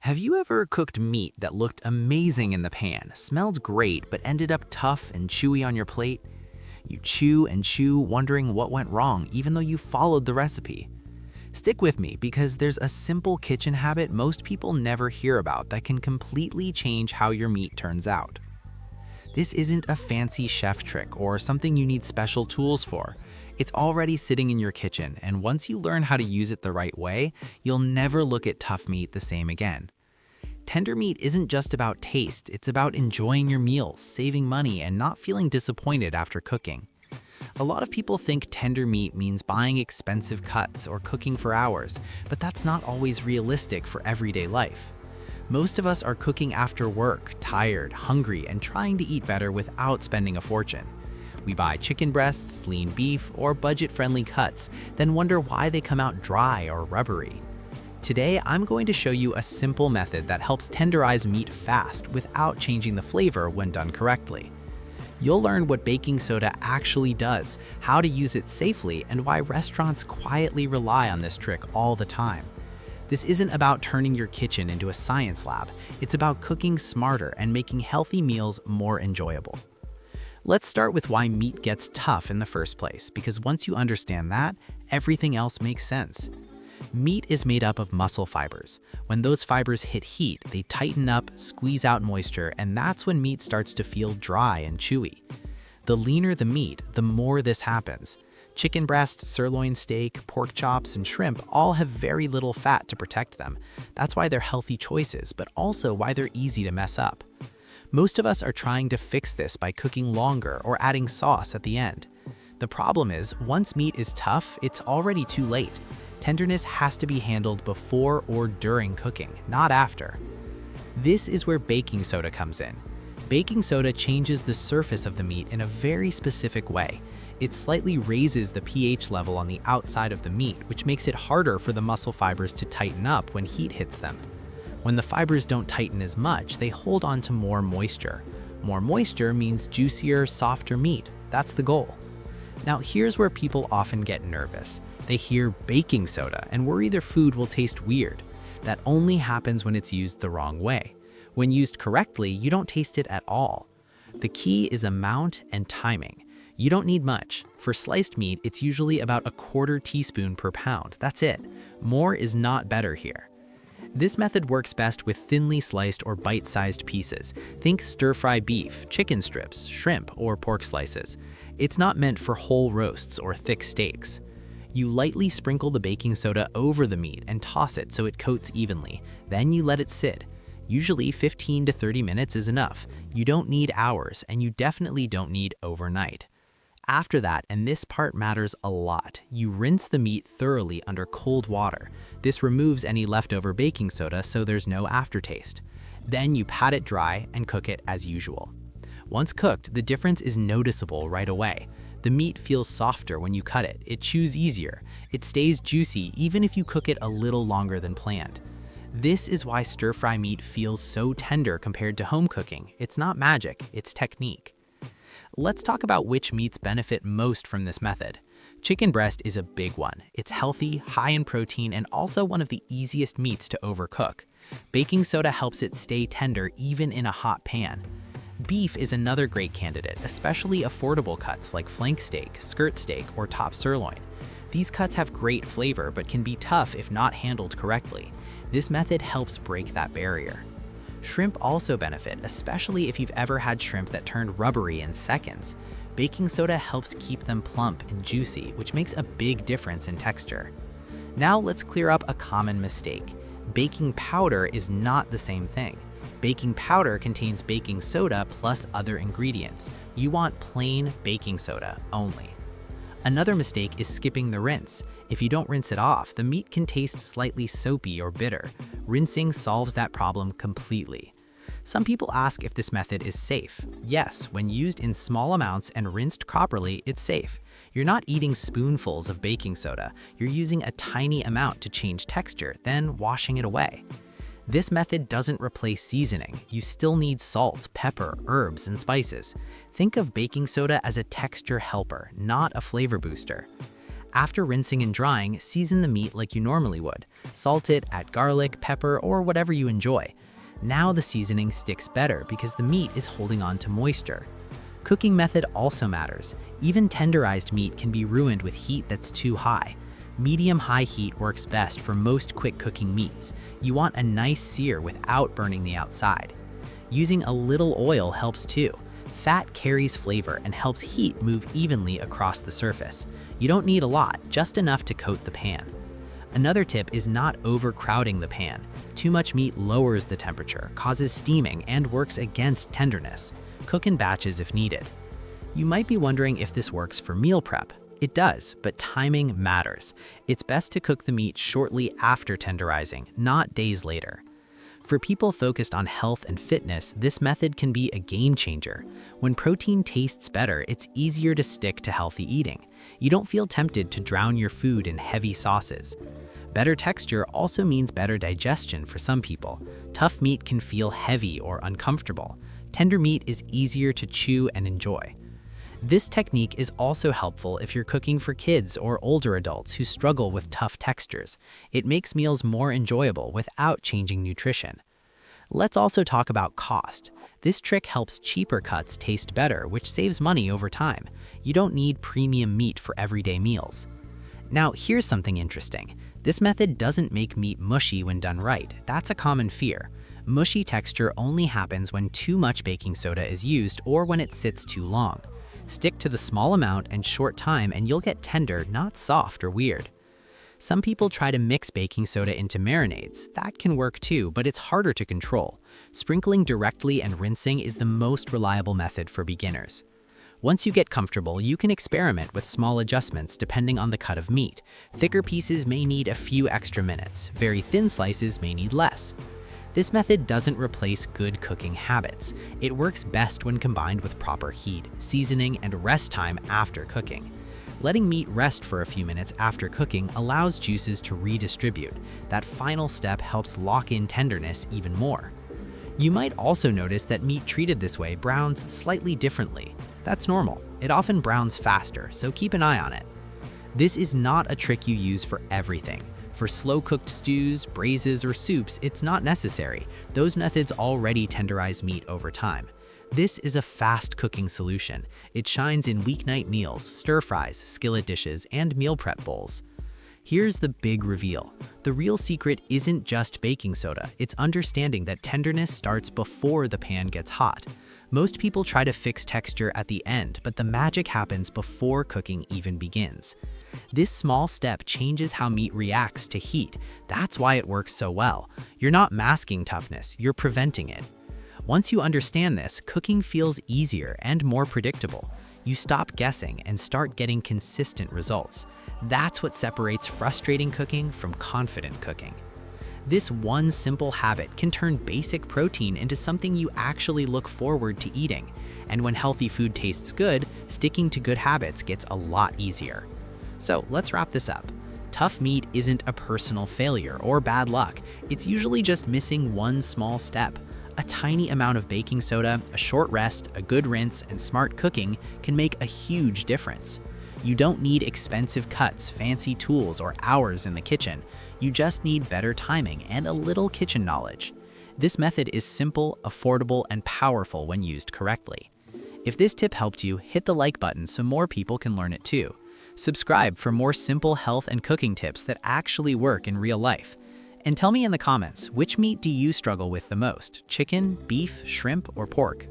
Have you ever cooked meat that looked amazing in the pan, smelled great, but ended up tough and chewy on your plate? You chew and chew, wondering what went wrong, even though you followed the recipe. Stick with me because there's a simple kitchen habit most people never hear about that can completely change how your meat turns out. This isn't a fancy chef trick or something you need special tools for. It's already sitting in your kitchen, and once you learn how to use it the right way, you'll never look at tough meat the same again. Tender meat isn't just about taste, it's about enjoying your meals, saving money, and not feeling disappointed after cooking. A lot of people think tender meat means buying expensive cuts or cooking for hours, but that's not always realistic for everyday life. Most of us are cooking after work, tired, hungry, and trying to eat better without spending a fortune. We buy chicken breasts, lean beef, or budget-friendly cuts, then wonder why they come out dry or rubbery. Today, I'm going to show you a simple method that helps tenderize meat fast without changing the flavor when done correctly. You'll learn what baking soda actually does, how to use it safely, and why restaurants quietly rely on this trick all the time. This isn't about turning your kitchen into a science lab. It's about cooking smarter and making healthy meals more enjoyable. Let's start with why meat gets tough in the first place, because once you understand that, everything else makes sense. Meat is made up of muscle fibers. When those fibers hit heat, they tighten up, squeeze out moisture, and that's when meat starts to feel dry and chewy. The leaner the meat, the more this happens. Chicken breast, sirloin steak, pork chops, and shrimp all have very little fat to protect them. That's why they're healthy choices, but also why they're easy to mess up. Most of us are trying to fix this by cooking longer or adding sauce at the end. The problem is, once meat is tough, it's already too late. Tenderness has to be handled before or during cooking, not after. This is where baking soda comes in. Baking soda changes the surface of the meat in a very specific way. It slightly raises the pH level on the outside of the meat, which makes it harder for the muscle fibers to tighten up when heat hits them. When the fibers don't tighten as much, they hold on to more moisture. More moisture means juicier, softer meat. That's the goal. Now here's where people often get nervous. They hear baking soda and worry their food will taste weird. That only happens when it's used the wrong way. When used correctly, you don't taste it at all. The key is amount and timing. You don't need much. For sliced meat, it's usually about 1/4 teaspoon per pound. That's it. More is not better here. This method works best with thinly sliced or bite-sized pieces. Think stir-fry beef, chicken strips, shrimp, or pork slices. It's not meant for whole roasts or thick steaks. You lightly sprinkle the baking soda over the meat and toss it so it coats evenly. Then you let it sit. Usually 15 to 30 minutes is enough. You don't need hours, and you definitely don't need overnight. After that, and this part matters a lot, you rinse the meat thoroughly under cold water. This removes any leftover baking soda so there's no aftertaste. Then you pat it dry and cook it as usual. Once cooked, the difference is noticeable right away. The meat feels softer when you cut it, it chews easier, it stays juicy even if you cook it a little longer than planned. This is why stir-fry meat feels so tender compared to home cooking. It's not magic, it's technique. Let's talk about which meats benefit most from this method. Chicken breast is a big one. It's healthy, high in protein, and also one of the easiest meats to overcook. Baking soda helps it stay tender even in a hot pan. Beef is another great candidate, especially affordable cuts like flank steak, skirt steak, or top sirloin. These cuts have great flavor but can be tough if not handled correctly. This method helps break that barrier. Shrimp also benefit, especially if you've ever had shrimp that turned rubbery in seconds. Baking soda helps keep them plump and juicy, which makes a big difference in texture. Now let's clear up a common mistake. Baking powder is not the same thing. Baking powder contains baking soda plus other ingredients. You want plain baking soda only. Another mistake is skipping the rinse. If you don't rinse it off, the meat can taste slightly soapy or bitter. Rinsing solves that problem completely. Some people ask if this method is safe. Yes, when used in small amounts and rinsed properly, it's safe. You're not eating spoonfuls of baking soda. You're using a tiny amount to change texture, then washing it away. This method doesn't replace seasoning. You still need salt, pepper, herbs, and spices. Think of baking soda as a texture helper, not a flavor booster. After rinsing and drying, season the meat like you normally would. Salt it, add garlic, pepper, or whatever you enjoy. Now the seasoning sticks better because the meat is holding on to moisture. Cooking method also matters. Even tenderized meat can be ruined with heat that's too high. Medium-high heat works best for most quick cooking meats. You want a nice sear without burning the outside. Using a little oil helps too. Fat carries flavor and helps heat move evenly across the surface. You don't need a lot, just enough to coat the pan. Another tip is not overcrowding the pan. Too much meat lowers the temperature, causes steaming, and works against tenderness. Cook in batches if needed. You might be wondering if this works for meal prep. It does, but timing matters. It's best to cook the meat shortly after tenderizing, not days later. For people focused on health and fitness, this method can be a game changer. When protein tastes better, it's easier to stick to healthy eating. You don't feel tempted to drown your food in heavy sauces. Better texture also means better digestion for some people. Tough meat can feel heavy or uncomfortable. Tender meat is easier to chew and enjoy. This technique is also helpful if you're cooking for kids or older adults who struggle with tough textures. It makes meals more enjoyable without changing nutrition. Let's also talk about cost. This trick helps cheaper cuts taste better, which saves money over time. You don't need premium meat for everyday meals. Now, here's something interesting. This method doesn't make meat mushy when done right. That's a common fear. Mushy texture only happens when too much baking soda is used or when it sits too long. Stick to the small amount and short time and you'll get tender, not soft or weird. Some people try to mix baking soda into marinades. That can work too, but it's harder to control. Sprinkling directly and rinsing is the most reliable method for beginners. Once you get comfortable, you can experiment with small adjustments depending on the cut of meat. Thicker pieces may need a few extra minutes. Very thin slices may need less. This method doesn't replace good cooking habits. It works best when combined with proper heat, seasoning, and rest time after cooking. Letting meat rest for a few minutes after cooking allows juices to redistribute. That final step helps lock in tenderness even more. You might also notice that meat treated this way browns slightly differently. That's normal. It often browns faster, so keep an eye on it. This is not a trick you use for everything. For slow-cooked stews, braises, or soups, it's not necessary. Those methods already tenderize meat over time. This is a fast cooking solution. It shines in weeknight meals, stir-fries, skillet dishes, and meal prep bowls. Here's the big reveal. The real secret isn't just baking soda. It's understanding that tenderness starts before the pan gets hot. Most people try to fix texture at the end, but the magic happens before cooking even begins. This small step changes how meat reacts to heat. That's why it works so well. You're not masking toughness, you're preventing it. Once you understand this, cooking feels easier and more predictable. You stop guessing and start getting consistent results. That's what separates frustrating cooking from confident cooking. This one simple habit can turn basic protein into something you actually look forward to eating. And when healthy food tastes good, sticking to good habits gets a lot easier. So let's wrap this up. Tough meat isn't a personal failure or bad luck. It's usually just missing one small step. A tiny amount of baking soda, a short rest, a good rinse, and smart cooking can make a huge difference. You don't need expensive cuts, fancy tools, or hours in the kitchen. You just need better timing and a little kitchen knowledge. This method is simple, affordable, and powerful when used correctly. If this tip helped you, hit the like button so more people can learn it too. Subscribe for more simple health and cooking tips that actually work in real life. And tell me in the comments, which meat do you struggle with the most? Chicken, beef, shrimp, or pork?